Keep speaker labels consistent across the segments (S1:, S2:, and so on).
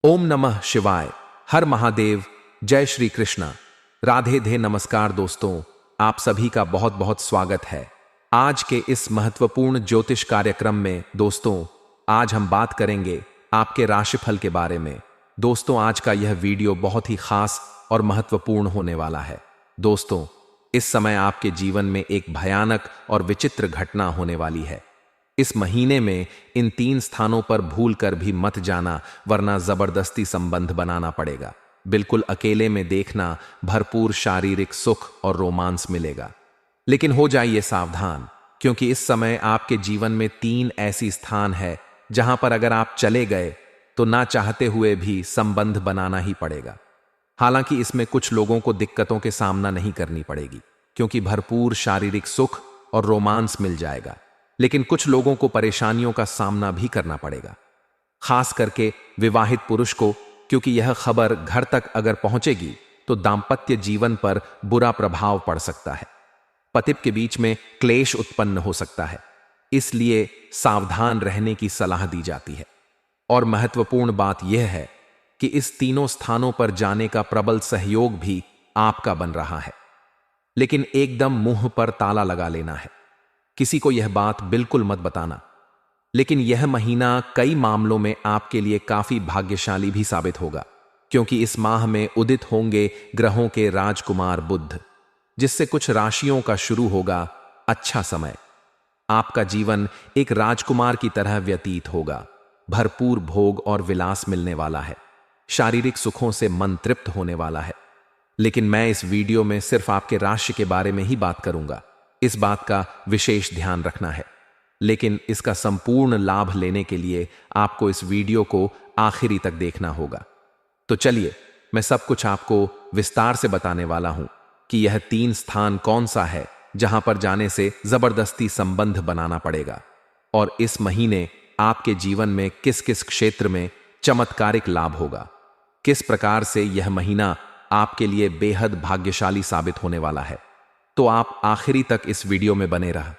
S1: ओम नमः शिवाय। हर महादेव। जय श्री कृष्णा। राधे धे। नमस्कार दोस्तों, आप सभी का बहुत बहुत स्वागत है आज के इस महत्वपूर्ण ज्योतिष कार्यक्रम में। दोस्तों, आज हम बात करेंगे आपके राशिफल के बारे में। दोस्तों, आज का यह वीडियो बहुत ही खास और महत्वपूर्ण होने वाला है। दोस्तों, इस समय आपके जीवन में एक भयानक और विचित्र घटना होने वाली है। इस महीने में इन 3 स्थानों पर भूल कर भी मत जाना, वरना जबरदस्ती संबंध बनाना पड़ेगा। बिल्कुल अकेले में देखना, भरपूर शारीरिक सुख और रोमांस मिलेगा। लेकिन हो जाइए सावधान, क्योंकि इस समय आपके जीवन में 3 ऐसी स्थान है जहां पर अगर आप चले गए तो ना चाहते हुए भी संबंध बनाना ही पड़ेगा। हालांकि इसमें कुछ लोगों को दिक्कतों के सामना नहीं करनी पड़ेगी, क्योंकि भरपूर शारीरिक सुख और रोमांस मिल जाएगा। लेकिन कुछ लोगों को परेशानियों का सामना भी करना पड़ेगा, खास करके विवाहित पुरुष को, क्योंकि यह खबर घर तक अगर पहुंचेगी तो दांपत्य जीवन पर बुरा प्रभाव पड़ सकता है। पति के बीच में क्लेश उत्पन्न हो सकता है, इसलिए सावधान रहने की सलाह दी जाती है। और महत्वपूर्ण बात यह है कि इस तीनों स्थानों पर जाने का प्रबल सहयोग भी आपका बन रहा है। लेकिन एकदम मुंह पर ताला लगा लेना है, किसी को यह बात बिल्कुल मत बताना। लेकिन यह महीना कई मामलों में आपके लिए काफी भाग्यशाली भी साबित होगा, क्योंकि इस माह में उदित होंगे ग्रहों के राजकुमार बुध, जिससे कुछ राशियों का शुरू होगा अच्छा समय। आपका जीवन एक राजकुमार की तरह व्यतीत होगा। भरपूर भोग और विलास मिलने वाला है। शारीरिक सुखों से मन तृप्त होने वाला है। लेकिन मैं इस वीडियो में सिर्फ आपके राशि के बारे में ही बात करूंगा। इस बात का विशेष ध्यान रखना है। लेकिन इसका संपूर्ण लाभ लेने के लिए आपको इस वीडियो को आखिरी तक देखना होगा। तो चलिए, मैं सब कुछ आपको विस्तार से बताने वाला हूं कि यह 3 स्थान कौन सा है जहां पर जाने से जबरदस्ती संबंध बनाना पड़ेगा, और इस महीने आपके जीवन में किस किस क्षेत्र में चमत्कारिक लाभ होगा। किस प्रकार से यह महीना आपके लिए बेहद भाग्यशाली साबित होने वाला है। तो आप आखिरी तक इस वीडियो में बने रहा।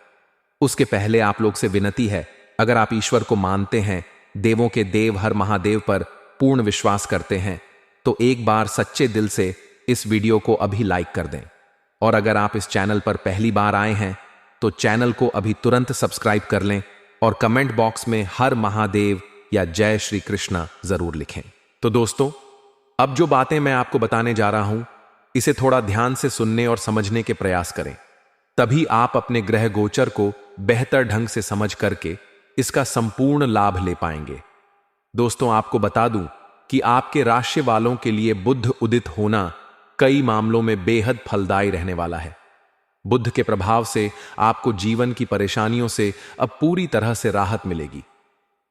S1: उसके पहले आप लोग से विनती है, अगर आप ईश्वर को मानते हैं, देवों के देव हर महादेव पर पूर्ण विश्वास करते हैं, तो एक बार सच्चे दिल से इस वीडियो को अभी लाइक कर दें। और अगर आप इस चैनल पर पहली बार आए हैं तो चैनल को अभी तुरंत सब्सक्राइब कर लें, और कमेंट बॉक्स में हर महादेव या जय श्री कृष्णा जरूर लिखें। तो दोस्तों, अब जो बातें मैं आपको बताने जा रहा हूं, इसे थोड़ा ध्यान से सुनने और समझने के प्रयास करें। तभी आप अपने ग्रह गोचर को बेहतर ढंग से समझ करके इसका संपूर्ण लाभ ले पाएंगे। दोस्तों, आपको बता दूं कि आपके राशि वालों के लिए बुध उदित होना कई मामलों में बेहद फलदायी रहने वाला है। बुध के प्रभाव से आपको जीवन की परेशानियों से अब पूरी तरह से राहत मिलेगी।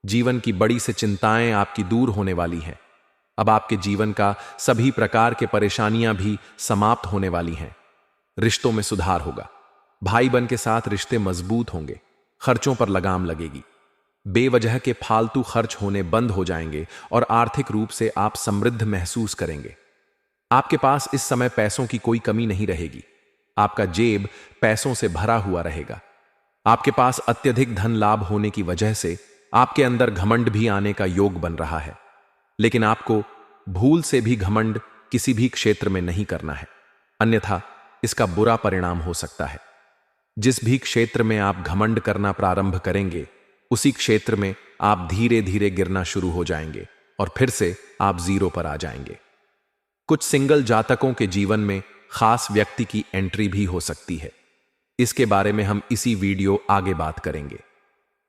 S1: जीवन की बड़ी से चिंताएं आपकी दूर होने वाली हैं। अब आपके जीवन का सभी प्रकार के परेशानियां भी समाप्त होने वाली हैं। रिश्तों में सुधार होगा। भाई बहन के साथ रिश्ते मजबूत होंगे। खर्चों पर लगाम लगेगी। बेवजह के फालतू खर्च होने बंद हो जाएंगे और आर्थिक रूप से आप समृद्ध महसूस करेंगे। आपके पास इस समय पैसों की कोई कमी नहीं रहेगी। आपका जेब पैसों से भरा हुआ रहेगा। आपके पास अत्यधिक धन लाभ होने की वजह से आपके अंदर घमंड भी आने का योग बन रहा है। लेकिन आपको भूल से भी घमंड किसी भी क्षेत्र में नहीं करना है, अन्यथा इसका बुरा परिणाम हो सकता है। जिस भी क्षेत्र में आप घमंड करना प्रारंभ करेंगे, उसी क्षेत्र में आप धीरे धीरे गिरना शुरू हो जाएंगे और फिर से आप 0 पर आ जाएंगे। कुछ सिंगल जातकों के जीवन में खास व्यक्ति की एंट्री भी हो सकती है। इसके बारे में हम इसी वीडियो आगे बात करेंगे।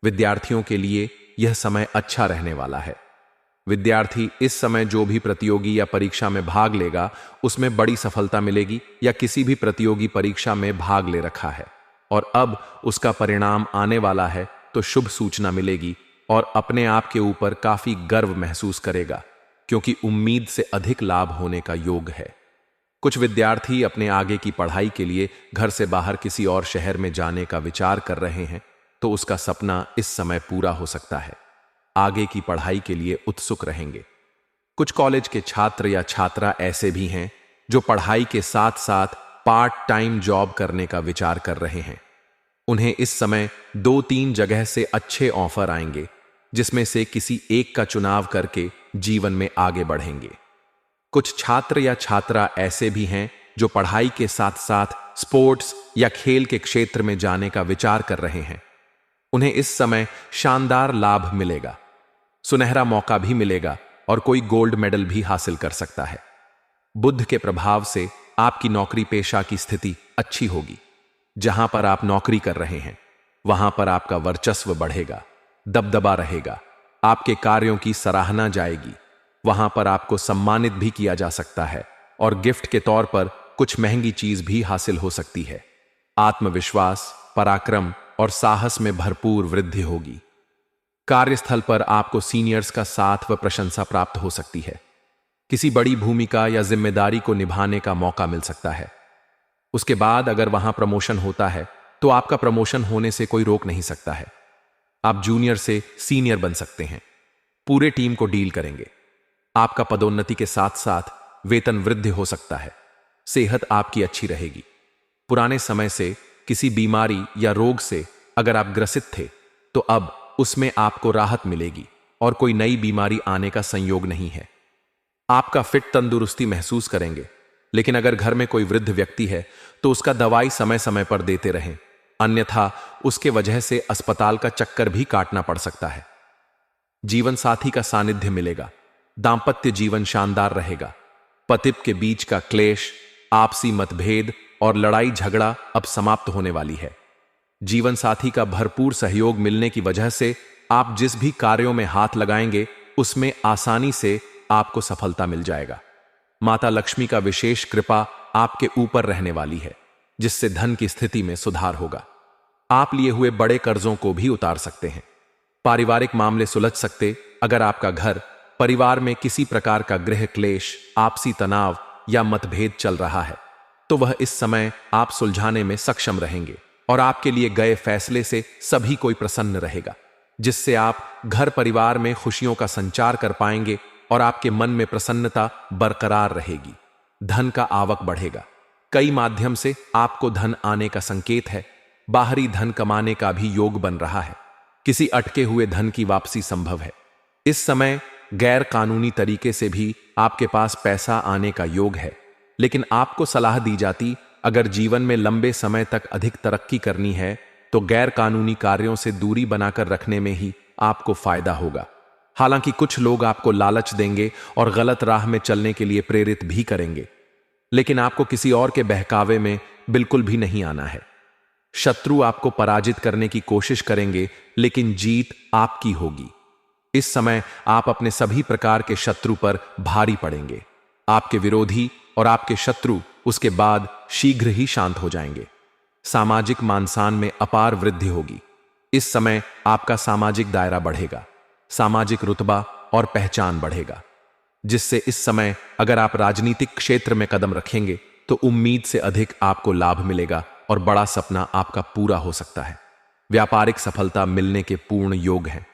S1: विद्यार्थियों के लिए यह समय अच्छा रहने वाला है। विद्यार्थी इस समय जो भी प्रतियोगी या परीक्षा में भाग लेगा, उसमें बड़ी सफलता मिलेगी, या किसी भी प्रतियोगी परीक्षा में भाग ले रखा है और अब उसका परिणाम आने वाला है, तो शुभ सूचना मिलेगी और अपने आप के ऊपर काफी गर्व महसूस करेगा, क्योंकि उम्मीद से अधिक लाभ होने का योग है। कुछ विद्यार्थी अपने आगे की पढ़ाई के लिए घर से बाहर किसी और शहर में जाने का विचार कर रहे हैं, तो उसका सपना इस समय पूरा हो सकता है। आगे की पढ़ाई के लिए उत्सुक रहेंगे। कुछ कॉलेज के छात्र या छात्रा ऐसे भी हैं जो पढ़ाई के साथ साथ पार्ट टाइम जॉब करने का विचार कर रहे हैं। उन्हें इस समय 2-3 जगह से अच्छे ऑफर आएंगे, जिसमें से किसी एक का चुनाव करके जीवन में आगे बढ़ेंगे। कुछ छात्र या छात्रा ऐसे भी हैं जो पढ़ाई के साथ साथ स्पोर्ट्स या खेल के क्षेत्र में जाने का विचार कर रहे हैं। उन्हें इस समय शानदार लाभ मिलेगा, सुनहरा मौका भी मिलेगा और कोई गोल्ड मेडल भी हासिल कर सकता है। बुध के प्रभाव से आपकी नौकरी पेशा की स्थिति अच्छी होगी। जहां पर आप नौकरी कर रहे हैं वहां पर आपका वर्चस्व बढ़ेगा, दबदबा रहेगा, आपके कार्यों की सराहना जाएगी। वहां पर आपको सम्मानित भी किया जा सकता है और गिफ्ट के तौर पर कुछ महंगी चीज भी हासिल हो सकती है। आत्मविश्वास, पराक्रम और साहस में भरपूर वृद्धि होगी। कार्यस्थल पर आपको सीनियर्स का साथ व प्रशंसा प्राप्त हो सकती है। किसी बड़ी भूमिका या जिम्मेदारी को निभाने का मौका मिल सकता है। उसके बाद अगर वहां प्रमोशन होता है तो आपका प्रमोशन होने से कोई रोक नहीं सकता है। आप जूनियर से सीनियर बन सकते हैं। पूरे टीम को डील करेंगे। आपका पदोन्नति के साथ साथ वेतन वृद्धि हो सकता है। सेहत आपकी अच्छी रहेगी। पुराने समय से किसी बीमारी या रोग से अगर आप ग्रसित थे तो अब उसमें आपको राहत मिलेगी और कोई नई बीमारी आने का संयोग नहीं है। आपका फिट तंदुरुस्ती महसूस करेंगे। लेकिन अगर घर में कोई वृद्ध व्यक्ति है तो उसका दवाई समय समय पर देते रहें, अन्यथा उसके वजह से अस्पताल का चक्कर भी काटना पड़ सकता है। जीवन साथी का सानिध्य मिलेगा। दांपत्य जीवन शानदार रहेगा। पति के बीच का क्लेश, आपसी मतभेद और लड़ाई झगड़ा अब समाप्त होने वाली है। जीवन साथी का भरपूर सहयोग मिलने की वजह से आप जिस भी कार्यों में हाथ लगाएंगे उसमें आसानी से आपको सफलता मिल जाएगा। माता लक्ष्मी का विशेष कृपा आपके ऊपर रहने वाली है, जिससे धन की स्थिति में सुधार होगा। आप लिए हुए बड़े कर्जों को भी उतार सकते हैं। पारिवारिक मामले सुलझ सकते। अगर आपका घर परिवार में किसी प्रकार का गृह क्लेश, आपसी तनाव या मतभेद चल रहा है तो वह इस समय आप सुलझाने में सक्षम रहेंगे और आपके लिए गए फैसले से सभी कोई प्रसन्न रहेगा, जिससे आप घर परिवार में खुशियों का संचार कर पाएंगे और आपके मन में प्रसन्नता बरकरार रहेगी। धन का आवक बढ़ेगा। कई माध्यम से आपको धन आने का संकेत है। बाहरी धन कमाने का भी योग बन रहा है। किसी अटके हुए धन की वापसी संभव है। इस समय गैर कानूनी तरीके से भी आपके पास पैसा आने का योग है, लेकिन आपको सलाह दी जाती अगर जीवन में लंबे समय तक अधिक तरक्की करनी है तो गैर कानूनी कार्यों से दूरी बनाकर रखने में ही आपको फायदा होगा। हालांकि कुछ लोग आपको लालच देंगे और गलत राह में चलने के लिए प्रेरित भी करेंगे, लेकिन आपको किसी और के बहकावे में बिल्कुल भी नहीं आना है। शत्रु आपको पराजित करने की कोशिश करेंगे, लेकिन जीत आपकी होगी। इस समय आप अपने सभी प्रकार के शत्रु पर भारी पड़ेंगे। आपके विरोधी और आपके शत्रु उसके बाद शीघ्र ही शांत हो जाएंगे। सामाजिक मानसान में अपार वृद्धि होगी। इस समय आपका सामाजिक दायरा बढ़ेगा, सामाजिक रुतबा और पहचान बढ़ेगा, जिससे इस समय अगर आप राजनीतिक क्षेत्र में कदम रखेंगे तो उम्मीद से अधिक आपको लाभ मिलेगा और बड़ा सपना आपका पूरा हो सकता है। व्यापारिक सफलता मिलने के पूर्ण योग हैं।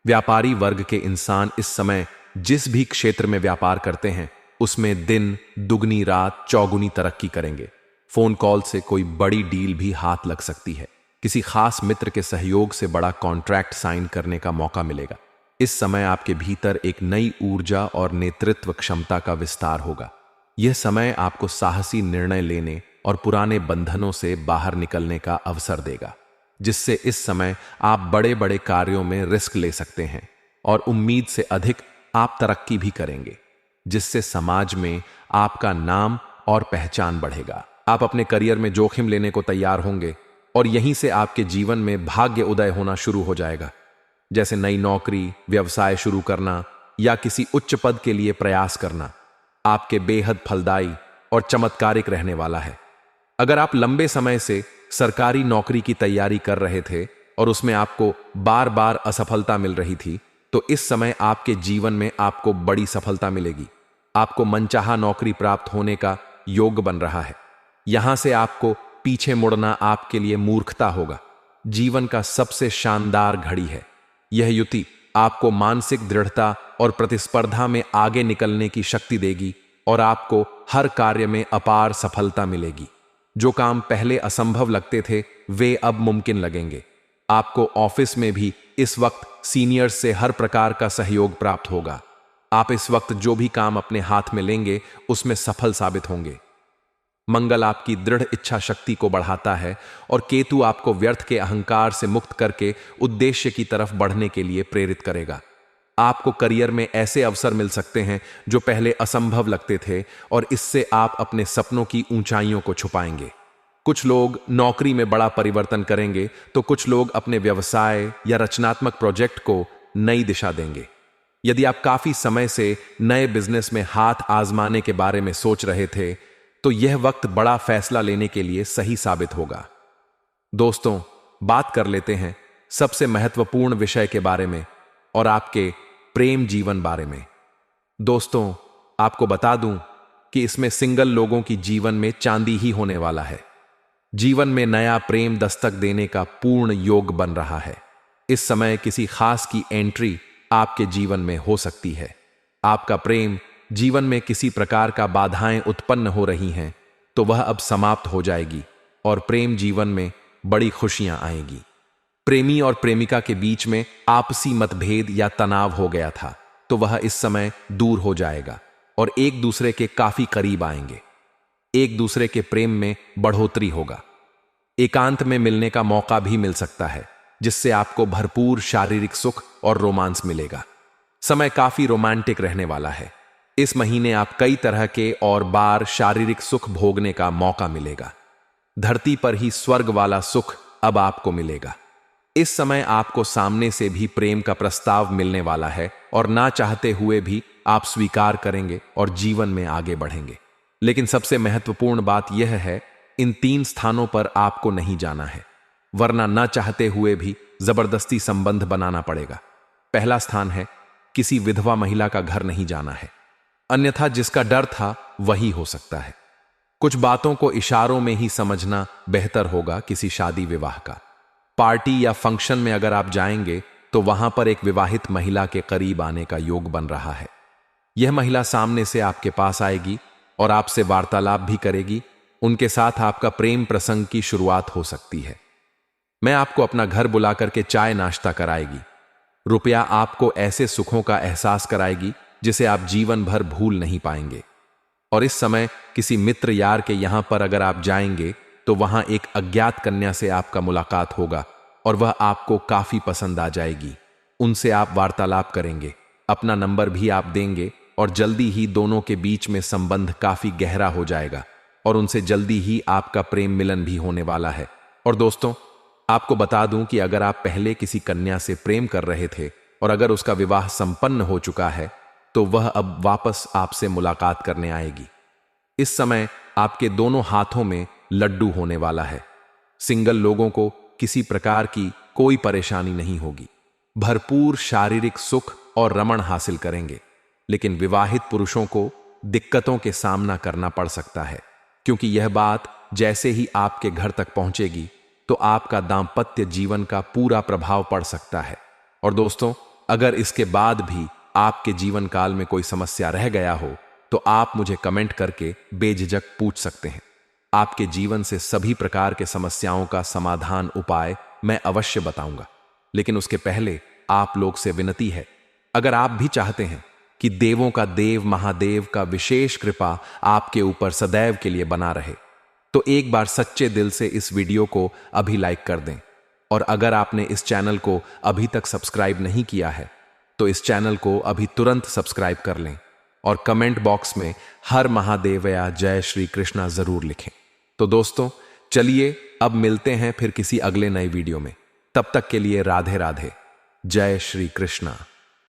S1: व्यापारी वर्ग के इंसान इस समय जिस भी क्षेत्र में व्यापार करते हैं उसमें दिन दुगनी रात चौगुनी तरक्की करेंगे। फोन कॉल से कोई बड़ी डील भी हाथ लग सकती है। किसी खास मित्र के सहयोग से बड़ा कॉन्ट्रैक्ट साइन करने का मौका मिलेगा। इस समय आपके भीतर एक नई ऊर्जा और नेतृत्व क्षमता का विस्तार होगा। यह समय आपको साहसी निर्णय लेने और पुराने बंधनों से बाहर निकलने का अवसर देगा, जिससे इस समय आप बड़े बड़े कार्यों में रिस्क ले सकते हैं और उम्मीद से अधिक आप तरक्की भी करेंगे, जिससे समाज में आपका नाम और पहचान बढ़ेगा। आप अपने करियर में जोखिम लेने को तैयार होंगे और यहीं से आपके जीवन में भाग्य उदय होना शुरू हो जाएगा, जैसे नई नौकरी, व्यवसाय शुरू करना या किसी उच्च पद के लिए प्रयास करना आपके बेहद फलदायी और चमत्कारिक रहने वाला है। अगर आप लंबे समय से सरकारी नौकरी की तैयारी कर रहे थे और उसमें आपको बार बार असफलता मिल रही थी, तो इस समय आपके जीवन में आपको बड़ी सफलता मिलेगी। आपको मनचाहा नौकरी प्राप्त होने का योग बन रहा है। यहां से आपको पीछे मुड़ना आपके लिए मूर्खता होगा। जीवन का सबसे शानदार घड़ी है। यह युति आपको मानसिक दृढ़ता और प्रतिस्पर्धा में आगे निकलने की शक्ति देगी और आपको हर कार्य में अपार सफलता मिलेगी। जो काम पहले असंभव लगते थे वे अब मुमकिन लगेंगे। आपको ऑफिस में भी इस वक्त सीनियर्स से हर प्रकार का सहयोग प्राप्त होगा। आप इस वक्त जो भी काम अपने हाथ में लेंगे उसमें सफल साबित होंगे। मंगल आपकी दृढ़ इच्छा शक्ति को बढ़ाता है और केतु आपको व्यर्थ के अहंकार से मुक्त करके उद्देश्य की तरफ बढ़ने के लिए प्रेरित करेगा। आपको करियर में ऐसे अवसर मिल सकते हैं जो पहले असंभव लगते थे और इससे आप अपने सपनों की ऊंचाइयों को छुपाएंगे। कुछ लोग नौकरी में बड़ा परिवर्तन करेंगे तो कुछ लोग अपने व्यवसाय या रचनात्मक प्रोजेक्ट को नई दिशा देंगे। यदि आप काफी समय से नए बिजनेस में हाथ आजमाने के बारे में सोच रहे थे तो यह वक्त बड़ा फैसला लेने के लिए सही साबित होगा। दोस्तों, बात कर लेते हैं सबसे महत्वपूर्ण विषय के बारे में और आपके प्रेम जीवन बारे में। दोस्तों, आपको बता दूं कि इसमें सिंगल लोगों की जीवन में चांदी ही होने वाला है। जीवन में नया प्रेम दस्तक देने का पूर्ण योग बन रहा है। इस समय किसी खास की एंट्री आपके जीवन में हो सकती है। आपका प्रेम जीवन में किसी प्रकार का बाधाएं उत्पन्न हो रही हैं तो वह अब समाप्त हो जाएगी और प्रेम जीवन में बड़ी खुशियां आएगी। प्रेमी और प्रेमिका के बीच में आपसी मतभेद या तनाव हो गया था तो वह इस समय दूर हो जाएगा और एक दूसरे के काफी करीब आएंगे। एक दूसरे के प्रेम में बढ़ोतरी होगा। एकांत में मिलने का मौका भी मिल सकता है जिससे आपको भरपूर शारीरिक सुख और रोमांस मिलेगा। समय काफी रोमांटिक रहने वाला है। इस महीने आप कई तरह के और बार शारीरिक सुख भोगने का मौका मिलेगा। धरती पर ही स्वर्ग वाला सुख अब आपको मिलेगा। इस समय आपको सामने से भी प्रेम का प्रस्ताव मिलने वाला है और ना चाहते हुए भी आप स्वीकार करेंगे और जीवन में आगे बढ़ेंगे। लेकिन सबसे महत्वपूर्ण बात यह है, इन 3 स्थानों पर आपको नहीं जाना है, वरना ना चाहते हुए भी जबरदस्ती संबंध बनाना पड़ेगा। पहला स्थान है, किसी विधवा महिला का घर नहीं जाना है, अन्यथा जिसका डर था वही हो सकता है। कुछ बातों को इशारों में ही समझना बेहतर होगा। किसी शादी विवाह का पार्टी या फंक्शन में अगर आप जाएंगे तो वहां पर एक विवाहित महिला के करीब आने का योग बन रहा है। यह महिला सामने से आपके पास आएगी और आपसे वार्तालाप भी करेगी। उनके साथ आपका प्रेम प्रसंग की शुरुआत हो सकती है। मैं आपको अपना घर बुला करके चाय नाश्ता कराएगी। रुपया आपको ऐसे सुखों का एहसास कराएगी जिसे आप जीवन भर भूल नहीं पाएंगे। और इस समय किसी मित्र यार के यहां पर अगर आप जाएंगे तो वहां एक अज्ञात कन्या से आपका मुलाकात होगा और वह आपको काफी पसंद आ जाएगी। उनसे आप वार्तालाप करेंगे, अपना नंबर भी आप देंगे और जल्दी ही दोनों के बीच में संबंध काफी गहरा हो जाएगा और उनसे जल्दी ही आपका प्रेम मिलन भी होने वाला है। और दोस्तों, आपको बता दूं कि अगर आप पहले किसी कन्या से प्रेम कर रहे थे और अगर उसका विवाह संपन्न हो चुका है तो वह अब वापस आपसे मुलाकात करने आएगी। इस समय आपके दोनों हाथों में लड्डू होने वाला है। सिंगल लोगों को किसी प्रकार की कोई परेशानी नहीं होगी। भरपूर शारीरिक सुख और रमण हासिल करेंगे। लेकिन विवाहित पुरुषों को दिक्कतों के सामना करना पड़ सकता है, क्योंकि यह बात जैसे ही आपके घर तक पहुंचेगी तो आपका दाम्पत्य जीवन का पूरा प्रभाव पड़ सकता है। और दोस्तों, अगर इसके बाद भी आपके जीवन काल में कोई समस्या रह गया हो तो आप मुझे कमेंट करके बेझिझक पूछ सकते हैं। आपके जीवन से सभी प्रकार के समस्याओं का समाधान उपाय मैं अवश्य बताऊंगा। लेकिन उसके पहले आप लोग से विनती है, अगर आप भी चाहते हैं कि देवों का देव महादेव का विशेष कृपा आपके ऊपर सदैव के लिए बना रहे, तो एक बार सच्चे दिल से इस वीडियो को अभी लाइक कर दें। और अगर आपने इस चैनल को अभी तक सब्सक्राइब नहीं किया है तो इस चैनल को अभी तुरंत सब्सक्राइब कर लें और कमेंट बॉक्स में हर महादेव या जय श्री कृष्णा जरूर लिखें। तो दोस्तों, चलिए अब मिलते हैं फिर किसी अगले नए वीडियो में। तब तक के लिए राधे राधे, जय श्री कृष्णा।